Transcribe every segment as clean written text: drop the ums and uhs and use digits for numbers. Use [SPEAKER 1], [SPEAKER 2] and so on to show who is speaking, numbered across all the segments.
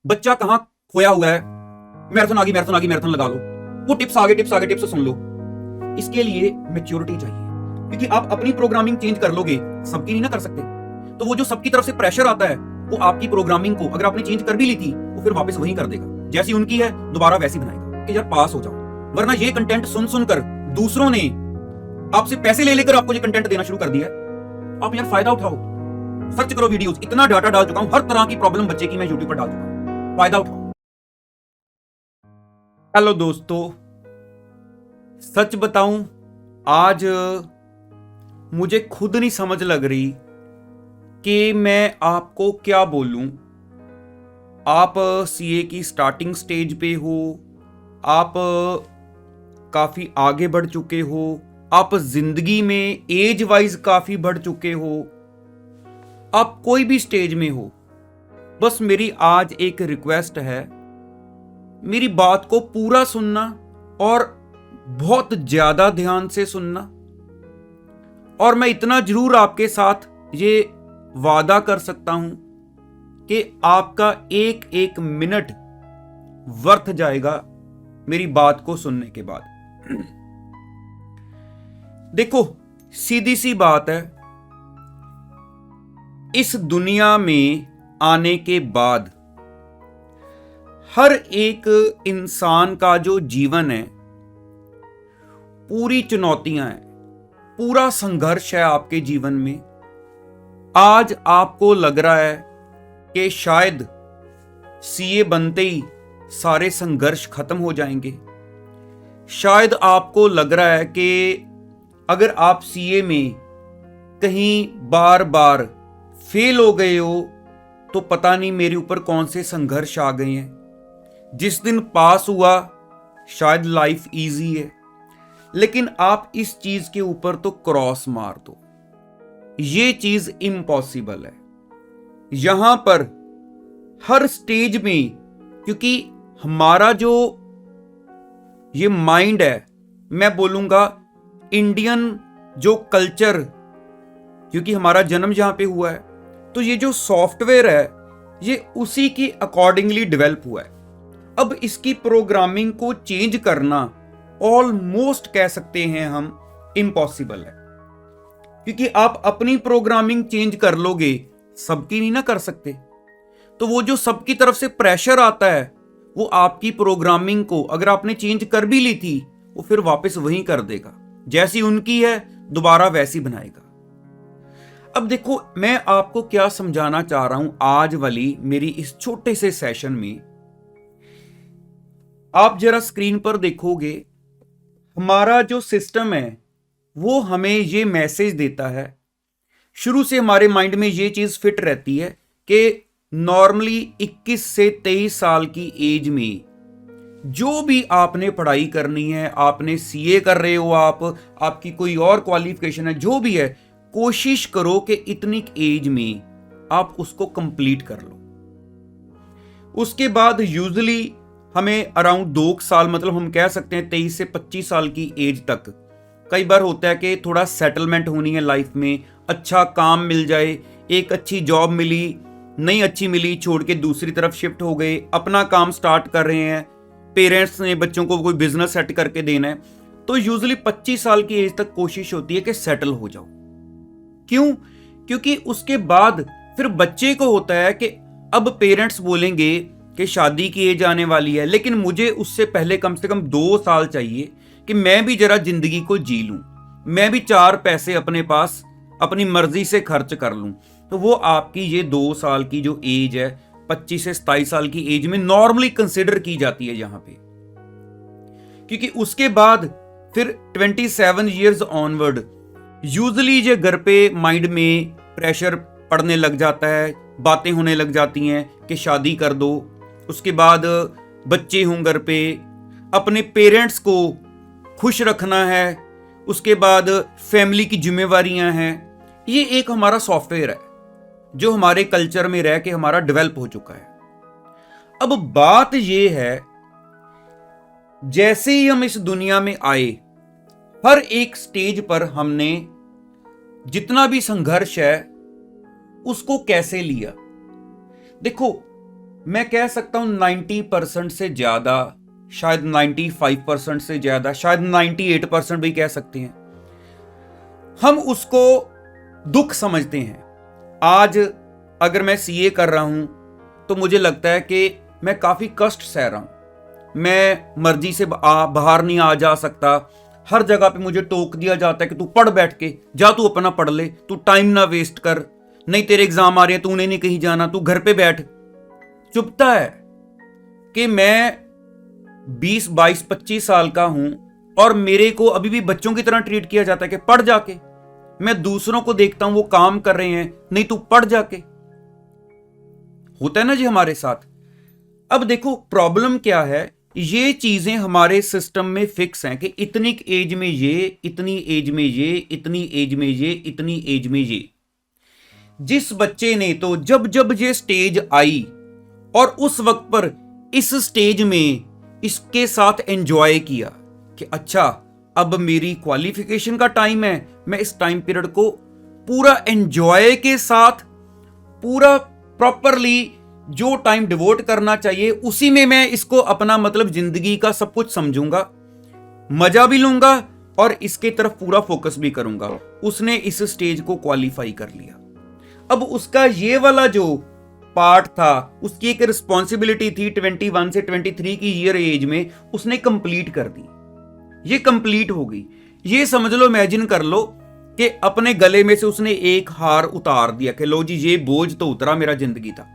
[SPEAKER 1] बच्चा कहां खोया हुआ है, मैराथन आ गई, मैराथन आ गई, मैराथन लगा लो, वो टिप्स आगे टिप्स आगे टिप्स सुन लो। इसके लिए मैच्योरिटी चाहिए, क्योंकि आप अपनी प्रोग्रामिंग चेंज कर लोगे, सबकी नहीं ना कर सकते। तो वो जो सबकी तरफ से प्रेशर आता है, वो आपकी प्रोग्रामिंग को अगर आपने चेंज कर भी ली थी, वो फिर वापस वही कर देगा, जैसी उनकी है दोबारा वैसी बनाएगा कि यार पास हो जाओ। वरना ये कंटेंट सुन सुनकर दूसरों ने आपसे पैसे ले लेकर आपको ये कंटेंट देना शुरू कर दिया है। आप यार फायदा उठाओ, सर्च करो वीडियोस, इतना डाटा डाल चुका हूं, हर तरह की प्रॉब्लम बच्चे की मैं यूट्यूब पर डाल चुका हूं, फायदा उठाओ। हेलो दोस्तों, सच बताऊं आज मुझे खुद नहीं समझ लग रही कि मैं आपको क्या बोलूं। आप सीए की स्टार्टिंग स्टेज पे हो, आप काफी आगे बढ़ चुके हो, आप जिंदगी में एज वाइज काफी बढ़ चुके हो, आप कोई भी स्टेज में हो, बस मेरी आज एक रिक्वेस्ट है, मेरी बात को पूरा सुनना और बहुत ज्यादा ध्यान से सुनना। और मैं इतना जरूर आपके साथ ये वादा कर सकता हूं कि आपका एक एक मिनट वर्थ जाएगा मेरी बात को सुनने के बाद। देखो, सीधी सी बात है, इस दुनिया में आने के बाद हर एक इंसान का जो जीवन है, पूरी चुनौतियां हैं, पूरा संघर्ष है आपके जीवन में। आज आपको लग रहा है कि शायद सीए बनते ही सारे संघर्ष खत्म हो जाएंगे। शायद आपको लग रहा है कि अगर आप सीए में कहीं बार बार फेल हो गए हो तो पता नहीं मेरे ऊपर कौन से संघर्ष आ गए हैं। जिस दिन पास हुआ शायद लाइफ इजी है, लेकिन आप इस चीज के ऊपर तो क्रॉस मार दो, ये चीज इम्पॉसिबल है। यहां पर हर स्टेज में, क्योंकि हमारा जो ये माइंड है, मैं बोलूंगा इंडियन जो कल्चर, क्योंकि हमारा जन्म जहां पे हुआ है, तो ये जो सॉफ्टवेयर है ये उसी की अकॉर्डिंगली डेवलप हुआ है। अब इसकी प्रोग्रामिंग को चेंज करना ऑलमोस्ट कह सकते हैं हम इम्पॉसिबल है, क्योंकि आप अपनी प्रोग्रामिंग चेंज कर लोगे, सबकी नहीं ना कर सकते। तो वो जो सबकी तरफ से प्रेशर आता है, वो आपकी प्रोग्रामिंग को अगर आपने चेंज कर भी ली थी, वो फिर वापस वही कर देगा, जैसी उनकी है दोबारा वैसी बनाएगा। अब देखो, मैं आपको क्या समझाना चाह रहा हूं आज वाली मेरी इस छोटे से सेशन में। आप जरा स्क्रीन पर देखोगे, हमारा जो सिस्टम है वो हमें ये मैसेज देता है, शुरू से हमारे माइंड में ये चीज फिट रहती है कि नॉर्मली 21 से 23 साल की एज में जो भी आपने पढ़ाई करनी है, आपने सीए कर रहे हो, आपकी कोई और क्वालिफिकेशन है, जो भी है, कोशिश करो कि इतनी एज में आप उसको कंप्लीट कर लो। उसके बाद यूजुअली हमें अराउंड 2 साल, मतलब हम कह सकते हैं 23 से 25 साल की एज तक, कई बार होता है कि थोड़ा सेटलमेंट होनी है लाइफ में, अच्छा काम मिल जाए, एक अच्छी जॉब मिली, नहीं अच्छी मिली, छोड़ के दूसरी तरफ शिफ्ट हो गए, अपना काम स्टार्ट कर रहे हैं, पेरेंट्स ने बच्चों को कोई बिजनेस सेट करके देना है, तो यूजुअली 25 साल की एज तक कोशिश होती है कि सेटल हो जाओ। क्यों? क्योंकि उसके बाद फिर बच्चे को होता है कि अब पेरेंट्स बोलेंगे कि शादी की एज आने वाली है, लेकिन मुझे उससे पहले कम से कम 2 साल चाहिए कि मैं भी जरा जिंदगी को जी लूं, मैं भी 4 पैसे अपने पास अपनी मर्जी से खर्च कर लूं। तो वो आपकी ये 2 साल की जो एज है, 25 से 27 साल की एज में नॉर्मली कंसिडर की जाती है यहां पे, क्योंकि उसके बाद फिर 27 ईयर्स ऑनवर्ड यूजुअली ये घर पे माइंड में प्रेशर पड़ने लग जाता है, बातें होने लग जाती हैं कि शादी कर दो, उसके बाद बच्चे हों घर पे, अपने पेरेंट्स को खुश रखना है, उसके बाद फैमिली की जिम्मेवारियां हैं। ये एक हमारा सॉफ्टवेयर है जो हमारे कल्चर में रह के हमारा डेवलप हो चुका है। अब बात ये है, जैसे ही हम इस दुनिया में आए, हर एक स्टेज पर हमने जितना भी संघर्ष है उसको कैसे लिया। देखो, मैं कह सकता हूं 90% से ज्यादा, शायद 95% से ज्यादा, शायद 98% भी कह सकते हैं, हम उसको दुख समझते हैं। आज अगर मैं सीए कर रहा हूं तो मुझे लगता है कि मैं काफी कष्ट सह रहा हूं, मैं मर्जी से बाहर नहीं आ जा सकता, हर जगह पे मुझे टोक दिया जाता है कि तू पढ़ बैठ के, जा तू अपना पढ़ ले, तू टाइम ना वेस्ट कर, नहीं तेरे एग्जाम आ रहे हैं, तूने नहीं कहीं जाना, तू घर पे बैठ। चुभता है कि मैं 20, 22, 25 साल का हूं और मेरे को अभी भी बच्चों की तरह ट्रीट किया जाता है कि पढ़ जाके। मैं दूसरों को देखता हूं वो काम कर रहे हैं, नहीं तू पढ़ जाके। होता है ना जी हमारे साथ। अब देखो प्रॉब्लम क्या है, ये चीजें हमारे सिस्टम में फिक्स हैं कि इतनी एज में ये, इतनी एज में ये, इतनी एज में ये, इतनी एज में ये। जिस बच्चे ने तो जब जब ये स्टेज आई और उस वक्त पर इस स्टेज में इसके साथ एंजॉय किया कि अच्छा अब मेरी क्वालिफिकेशन का टाइम है, मैं इस टाइम पीरियड को पूरा एंजॉय के साथ, पूरा प्रॉपरली जो टाइम डिवोट करना चाहिए उसी में मैं इसको अपना मतलब जिंदगी का सब कुछ समझूंगा, मजा भी लूंगा और इसके तरफ पूरा फोकस भी करूंगा। उसने इस स्टेज को क्वालिफाई कर लिया। अब उसका ये वाला जो पार्ट था, उसकी एक रिस्पॉन्सिबिलिटी थी 21 से 23 की ईयर एज में, उसने कंप्लीट कर दी। ये कंप्लीट हो गई। ये समझ लो, इमेजिन कर लो कि अपने गले में से उसने एक हार उतार दिया कि लो जी ये बोझ तो उतरा मेरा जिंदगी था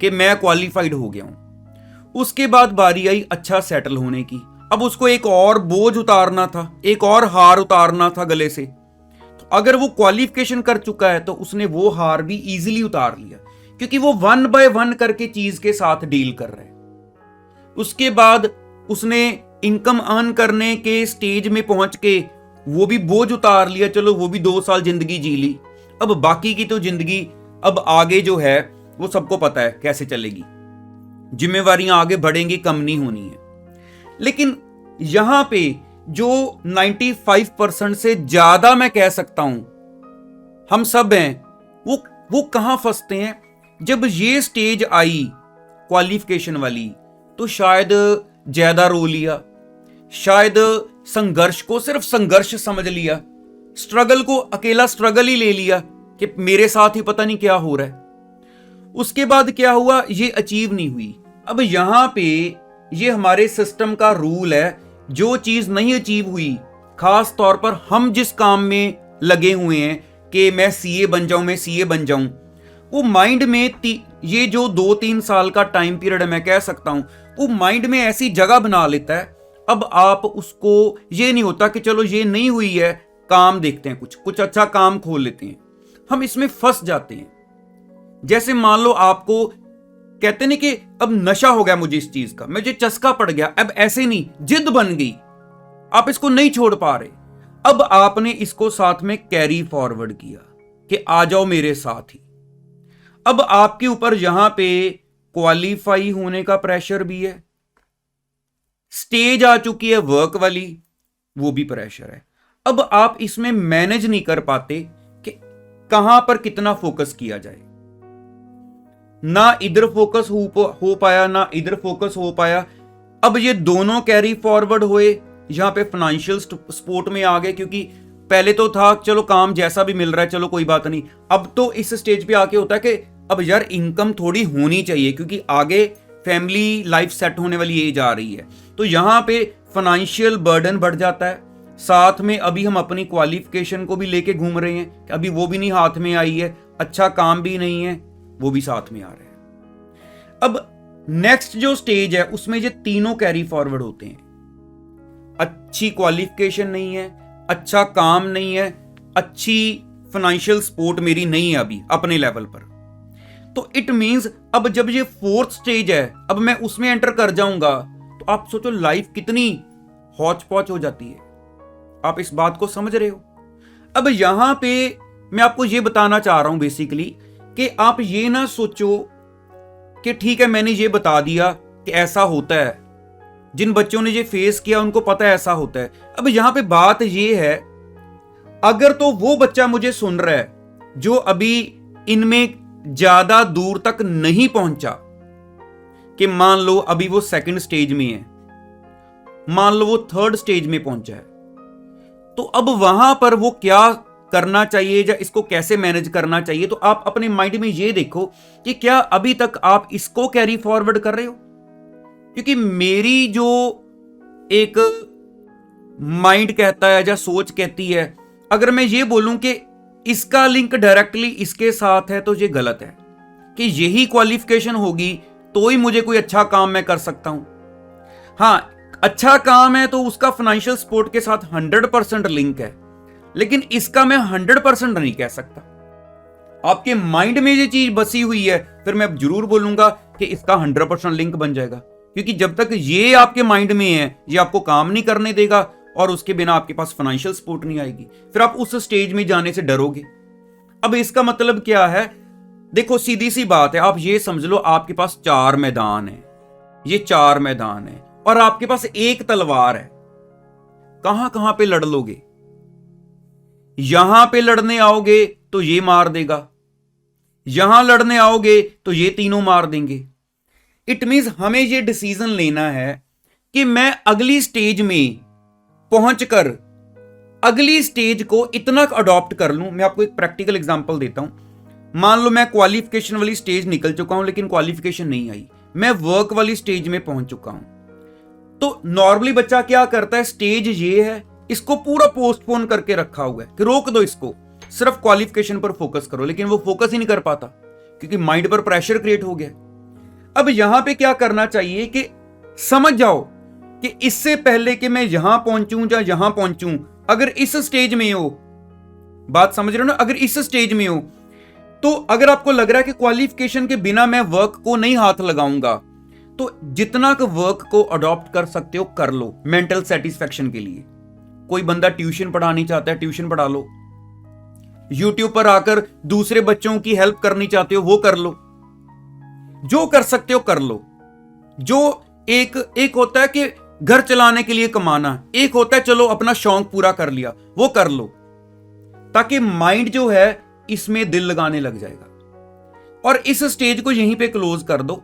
[SPEAKER 1] कि मैं क्वालिफाइड हो गया हूं। उसके बाद बारी आई अच्छा सेटल होने की। अब उसको एक और बोझ उतारना था, एक और हार उतारना था गले से। तो अगर वो क्वालिफिकेशन कर चुका है तो उसने वो हार भी इजीली उतार लिया, क्योंकि वो 1 बाय 1 करके चीज के साथ डील कर रहे हैं। उसके बाद उसने इनकम अर्न करने के स्टेज में पहुंच के वो भी बोझ उतार लिया, चलो वो भी 2 साल जिंदगी जी ली। अब बाकी की तो जिंदगी अब आगे जो है वो सबको पता है कैसे चलेगी, जिम्मेवारियां आगे बढ़ेंगी, कम नहीं होनी है। लेकिन यहां पे जो 95% से ज्यादा मैं कह सकता हूं हम सब हैं, वो कहां फंसते हैं। जब ये स्टेज आई क्वालिफिकेशन वाली तो शायद ज्यादा रो लिया, शायद संघर्ष को सिर्फ संघर्ष समझ लिया, स्ट्रगल को अकेला स्ट्रगल ही ले लिया कि मेरे साथ ही पता नहीं क्या हो रहा है। उसके बाद क्या हुआ, ये अचीव नहीं हुई। अब यहां पे ये हमारे सिस्टम का रूल है, जो चीज नहीं अचीव हुई, खास तौर पर हम जिस काम में लगे हुए हैं कि मैं सीए बन जाऊं, मैं सीए बन जाऊं, वो माइंड में ये जो 2-3 साल का टाइम पीरियड है, मैं कह सकता हूं, वो माइंड में ऐसी जगह बना लेता है। अब आप उसको ये नहीं होता कि चलो ये नहीं हुई है, काम देखते हैं, कुछ अच्छा काम खोल लेते हैं। हम इसमें फंस जाते हैं। जैसे मान लो आपको कहते नहीं कि अब नशा हो गया मुझे इस चीज का, मुझे चस्का पड़ गया, अब ऐसे नहीं, जिद बन गई, आप इसको नहीं छोड़ पा रहे। अब आपने इसको साथ में कैरी फॉरवर्ड किया कि आ जाओ मेरे साथ ही। अब आपके ऊपर यहां पे क्वालिफाई होने का प्रेशर भी है, स्टेज आ चुकी है वर्क वाली, वो भी प्रेशर है। अब आप इसमें मैनेज नहीं कर पाते कि कहां पर कितना फोकस किया जाए। ना इधर फोकस हो पाया, ना इधर फोकस हो पाया। अब ये दोनों कैरी फॉरवर्ड हुए, यहां पे फाइनेंशियल सपोर्ट में आ गए, क्योंकि पहले तो था चलो काम जैसा भी मिल रहा है चलो कोई बात नहीं। अब तो इस स्टेज पे आके होता है कि अब यार इनकम थोड़ी होनी चाहिए, क्योंकि आगे फैमिली लाइफ सेट होने वाली एज आ रही है। तो यहां पे फाइनेंशियल बर्डन बढ़ जाता है। साथ में अभी हम अपनी क्वालिफिकेशन को भी लेके घूम रहे हैं, अभी वो भी नहीं हाथ में आई है, अच्छा काम भी नहीं है, वो भी साथ में आ रहे हैं। अब नेक्स्ट जो स्टेज है उसमें ये तीनों कैरी फॉरवर्ड होते हैं। अच्छी क्वालिफिकेशन नहीं है, अच्छा काम नहीं है, अच्छी फाइनेंशियल सपोर्ट मेरी नहीं है अभी अपने लेवल पर। तो इट मींस अब जब ये 4th स्टेज है, अब मैं उसमें एंटर कर जाऊंगा तो आप सोचो लाइफ कितनी हौच पौच हो जाती है। आप इस बात को समझ रहे हो। अब यहां पे मैं आपको ये बताना चाह रहा हूं बेसिकली कि आप ये ना सोचो कि ठीक है मैंने ये बता दिया कि ऐसा होता है, जिन बच्चों ने ये फेस किया उनको पता है ऐसा होता है। अब यहां पे बात ये है, अगर तो वो बच्चा मुझे सुन रहा है जो अभी इनमें ज्यादा दूर तक नहीं पहुंचा, कि मान लो अभी वो सेकंड स्टेज में है, मान लो वो थर्ड स्टेज में पहुंचा है, तो अब वहां पर वो क्या करना चाहिए या इसको कैसे मैनेज करना चाहिए। तो आप अपने माइंड में ये देखो कि क्या अभी तक आप इसको कैरी फॉरवर्ड कर रहे हो। क्योंकि मेरी जो एक माइंड कहता है या सोच कहती है, अगर मैं ये बोलूं कि इसका लिंक डायरेक्टली इसके साथ है तो ये गलत है, कि यही क्वालिफिकेशन होगी तो ही मुझे कोई अच्छा काम मैं कर सकता हूं। हां, अच्छा काम है तो उसका फाइनेंशियल सपोर्ट के साथ 100% लिंक है, लेकिन इसका मैं 100% नहीं कह सकता। आपके माइंड में ये चीज बसी हुई है, फिर मैं जरूर बोलूंगा कि इसका 100% लिंक बन जाएगा, क्योंकि जब तक ये आपके माइंड में है ये आपको काम नहीं करने देगा और उसके बिना आपके पास फाइनेंशियल सपोर्ट नहीं आएगी, फिर आप उस स्टेज में जाने से डरोगे। अब इसका मतलब क्या है, देखो सीधी सी बात है, आप ये समझ लो आपके पास 4 मैदान है, ये 4 मैदान है और आपके पास एक तलवार है। कहां कहां पे लड़ लोगे? यहां पे लड़ने आओगे तो ये मार देगा, यहां लड़ने आओगे तो ये तीनों मार देंगे। इट मींस हमें ये डिसीजन लेना है कि मैं अगली स्टेज में पहुंचकर अगली स्टेज को इतना अडॉप्ट कर लूं। मैं आपको एक प्रैक्टिकल एग्जांपल देता हूं। मान लो मैं क्वालिफिकेशन वाली स्टेज निकल चुका हूं, लेकिन क्वालिफिकेशन नहीं आई, मैं वर्क वाली स्टेज में पहुंच चुका हूं। तो नॉर्मली बच्चा क्या करता है, स्टेज ये है, इसको पूरा पोस्टपोन करके रखा हुआ है कि रोक दो इसको, सिर्फ क्वालिफिकेशन पर फोकस करो, लेकिन वो फोकस ही नहीं कर पाता क्योंकि माइंड पर प्रेशर क्रिएट हो गया। अब यहां पे क्या करना चाहिए कि समझ जाओ कि इससे पहले कि मैं यहां पहुंचूं या यहां पहुंचूं, अगर इस स्टेज में हो, बात समझ रहे हो ना, अगर इस स्टेज में हो तो अगर आपको लग रहा है कि क्वालिफिकेशन के बिना मैं वर्क को नहीं हाथ लगाऊंगा, तो जितना का वर्क को अडॉप्ट कर सकते हो कर लो मेंटल सेटिस्फेक्शन के लिए। कोई बंदा ट्यूशन पढ़ानी चाहता है, ट्यूशन पढ़ा लो। यूट्यूब पर आकर दूसरे बच्चों की हेल्प करनी चाहते हो, वो कर लो। जो कर सकते हो कर लो। जो एक होता है कि घर चलाने के लिए कमाना, एक होता है चलो अपना शौक पूरा कर लिया, वो कर लो, ताकि माइंड जो है इसमें दिल लगाने लग जाएगा। और इस स्टेज को यहीं पे क्लोज कर दो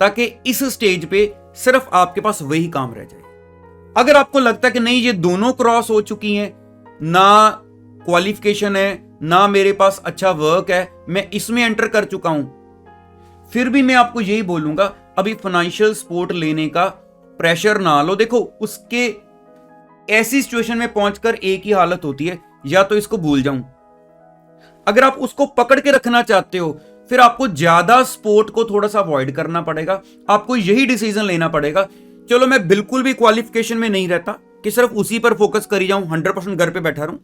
[SPEAKER 1] ताकि इस स्टेज पे सिर्फ आपके पास वही काम रह जाए। अगर आपको लगता है कि नहीं ये दोनों क्रॉस हो चुकी हैं, ना क्वालिफिकेशन है ना मेरे पास अच्छा वर्क है, मैं इसमें एंटर कर चुका हूं, फिर भी मैं आपको यही बोलूंगा अभी फाइनेंशियल सपोर्ट लेने का प्रेशर ना लो। देखो उसके ऐसी सिचुएशन में पहुंचकर एक ही हालत होती है, या तो इसको भूल जाऊं। अगर आप उसको पकड़ के रखना चाहते हो फिर आपको ज्यादा सपोर्ट को थोड़ा सा अवॉइड करना पड़ेगा। आपको यही डिसीजन लेना पड़ेगा, चलो मैं बिल्कुल भी क्वालिफिकेशन में नहीं रहता कि सिर्फ उसी पर फोकस करी जाऊं, 100% घर पे बैठा रहूं,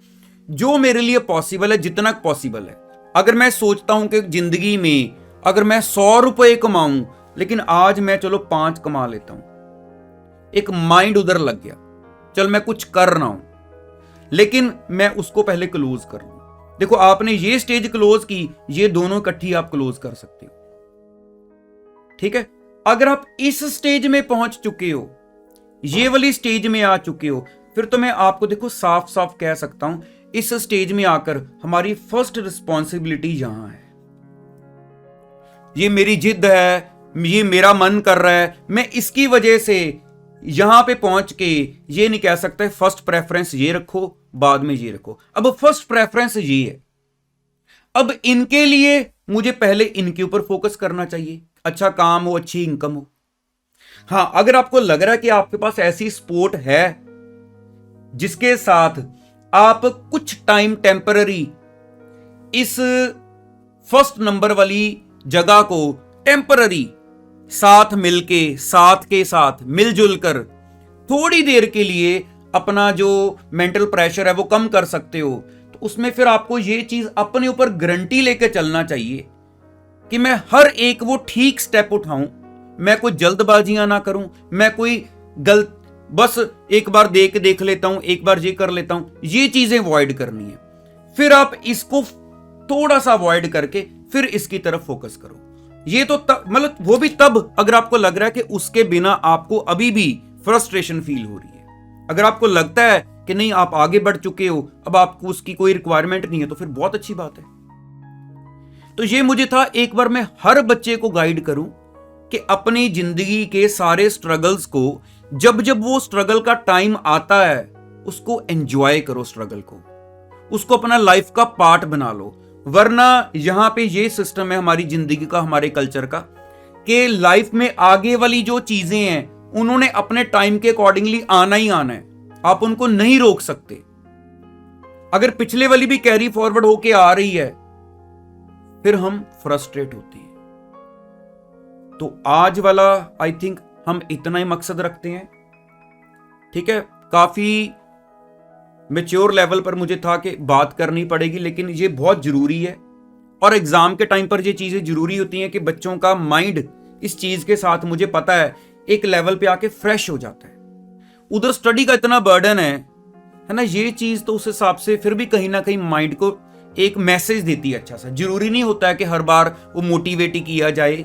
[SPEAKER 1] जो मेरे लिए पॉसिबल है जितना पॉसिबल है। अगर मैं सोचता हूं कि जिंदगी में अगर मैं 100 रुपए कमाऊं, लेकिन आज मैं चलो 5 कमा लेता हूं, एक माइंड उधर लग गया, चल मैं कुछ कर रहा हूं, लेकिन मैं उसको पहले क्लोज कर लूं। देखो आपने ये स्टेज क्लोज की, ये दोनों इकट्ठी आप क्लोज कर सकते हो, ठीक है। अगर आप इस स्टेज में पहुंच चुके हो, ये वाली स्टेज में आ चुके हो, फिर तो मैं आपको देखो साफ साफ कह सकता हूं, इस स्टेज में आकर हमारी फर्स्ट रिस्पॉन्सिबिलिटी यहां है। ये मेरी जिद है, ये मेरा मन कर रहा है, मैं इसकी वजह से यहां पे पहुंच के ये नहीं कह सकते फर्स्ट प्रेफरेंस ये रखो बाद में ये रखो। अब फर्स्ट प्रेफरेंस ये है, अब इनके लिए मुझे पहले इनके ऊपर फोकस करना चाहिए, अच्छा काम हो, अच्छी इनकम हो। हां, अगर आपको लग रहा है कि आपके पास ऐसी सपोर्ट है जिसके साथ आप कुछ टाइम टेम्पररी इस फर्स्ट नंबर वाली जगह को टेम्पररी साथ मिलके, साथ के साथ मिलजुल कर थोड़ी देर के लिए अपना जो मेंटल प्रेशर है वो कम कर सकते हो, तो उसमें फिर आपको ये चीज अपने ऊपर गारंटी लेके चलना चाहिए कि मैं हर एक वो ठीक स्टेप उठाऊं, मैं कोई जल्दबाजियां ना करूं, मैं कोई गलत बस एक बार देख लेता हूं, एक बार ये कर लेता हूं, ये चीजें अवॉइड करनी है। फिर आप इसको थोड़ा सा अवॉइड करके फिर इसकी तरफ फोकस करो। ये तो मतलब वो भी तब अगर आपको लग रहा है कि उसके बिना आपको अभी भी फ्रस्ट्रेशन फील हो रही है। अगर आपको लगता है कि नहीं आप आगे बढ़ चुके हो, अब आपको उसकी कोई रिक्वायरमेंट नहीं है, तो फिर बहुत अच्छी बात है। तो ये मुझे था एक बार मैं हर बच्चे को गाइड करूं कि अपनी जिंदगी के सारे स्ट्रगल्स को जब जब वो स्ट्रगल का टाइम आता है उसको एंजॉय करो, स्ट्रगल को, उसको अपना लाइफ का पार्ट बना लो। वरना यहां पे ये सिस्टम है हमारी जिंदगी का, हमारे कल्चर का, कि लाइफ में आगे वाली जो चीजें हैं उन्होंने अपने टाइम के अकॉर्डिंगली आना ही आना है, आप उनको नहीं रोक सकते। अगर पिछले वाली भी कैरी फॉरवर्ड होके आ रही है फिर हम फ्रस्ट्रेट होते हैं। तो आज वाला आई थिंक हम इतना ही मकसद रखते हैं, ठीक है। काफी मैच्योर लेवल पर मुझे था कि बात करनी पड़ेगी, लेकिन ये बहुत जरूरी है और एग्जाम के टाइम पर ये चीजें जरूरी होती हैं कि बच्चों का माइंड इस चीज के साथ, मुझे पता है, एक लेवल पे आके फ्रेश हो जाता है। उधर स्टडी का इतना बर्डन है ना, ये चीज तो उस हिसाब से फिर भी कहीं ना कहीं माइंड को एक मैसेज देती है अच्छा सा। जरूरी नहीं होता है कि हर बार वो मोटिवेट ही किया जाए।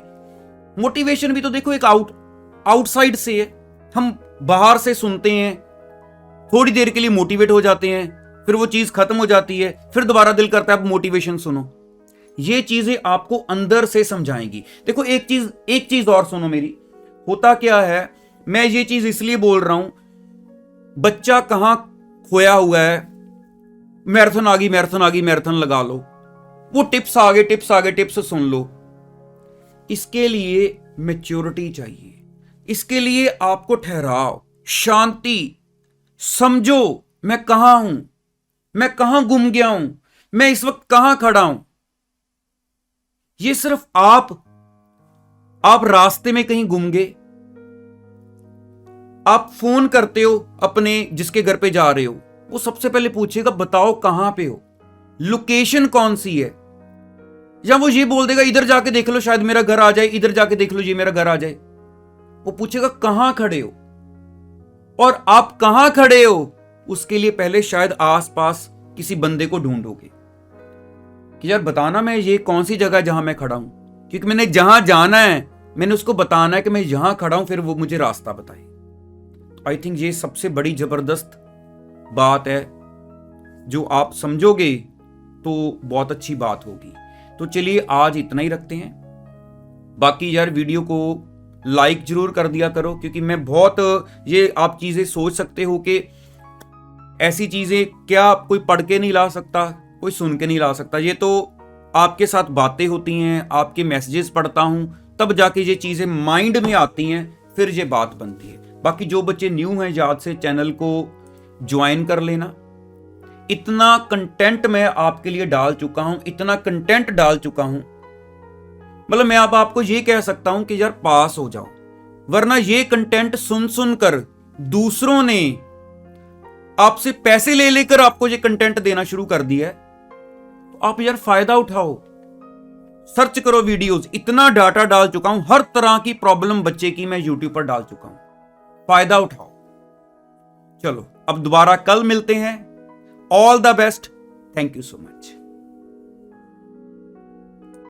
[SPEAKER 1] मोटिवेशन भी तो देखो एक आउटसाइड से है, हम बाहर से सुनते हैं, थोड़ी देर के लिए मोटिवेट हो जाते हैं, फिर वो चीज खत्म हो जाती है, फिर दोबारा दिल करता है आप मोटिवेशन सुनो। ये चीजें आपको अंदर से समझाएंगी। देखो एक चीज और सुनो मेरी, होता क्या है, मैं ये चीज इसलिए बोल रहा हूं, बच्चा कहां खोया हुआ है, मैराथन आ गई, मैराथन लगा लो, वो टिप्स आगे टिप्स सुन लो। इसके लिए मैच्योरिटी चाहिए, इसके लिए आपको ठहराव, शांति, समझो मैं कहां हूं, मैं कहां गुम गया हूं, मैं इस वक्त कहां खड़ा हूं। ये सिर्फ आप रास्ते में कहीं गुम गए, आप फोन करते हो अपने जिसके घर पे जा रहे हो, वो सबसे पहले पूछेगा बताओ कहां पे हो, लोकेशन कौन सी है, या वो ये बोल देगा इधर जाके देख लो शायद मेरा घर आ जाए, इधर जाके देख लो ये मेरा घर आ जाए। वो पूछेगा कहां खड़े हो, और आप कहां खड़े हो उसके लिए पहले शायद आसपास किसी बंदे को ढूंढोगे कि यार बताना मैं ये कौन सी जगह जहां मैं खड़ा हूं, क्योंकि मैंने जहां जाना है मैंने उसको बताना है कि मैं यहां खड़ा हूं, फिर वो मुझे रास्ता बताए। आई थिंक ये सबसे बड़ी जबरदस्त बात है, जो आप समझोगे तो बहुत अच्छी बात होगी। तो चलिए आज इतना ही रखते हैं, बाकी यार वीडियो को लाइक जरूर कर दिया करो, क्योंकि मैं बहुत ये आप चीजें सोच सकते हो कि ऐसी चीजें क्या कोई पढ़ के नहीं ला सकता, कोई सुन के नहीं ला सकता। ये तो आपके साथ बातें होती हैं, आपके मैसेजेस पढ़ता हूं, तब जाके ये चीजें माइंड में आती हैं, फिर ये बात बनती है। बाकी जो बच्चे न्यू हैं याद से चैनल को ज्वाइन कर लेना। इतना कंटेंट मैं आपके लिए डाल चुका हूं, इतना कंटेंट डाल चुका हूं, मतलब मैं अब आपको ये कह सकता हूं कि यार पास हो जाओ, वरना ये कंटेंट सुन सुनकर दूसरों ने आपसे पैसे ले लेकर आपको ये कंटेंट देना शुरू कर दिया है। तो आप यार फायदा उठाओ, सर्च करो वीडियोस, इतना डाटा डाल चुका हूं, हर तरह की प्रॉब्लम बच्चे की मैं यूट्यूब पर डाल चुका हूं, फायदा उठाओ। चलो अब दोबारा कल मिलते हैं। All the best, thank you so much.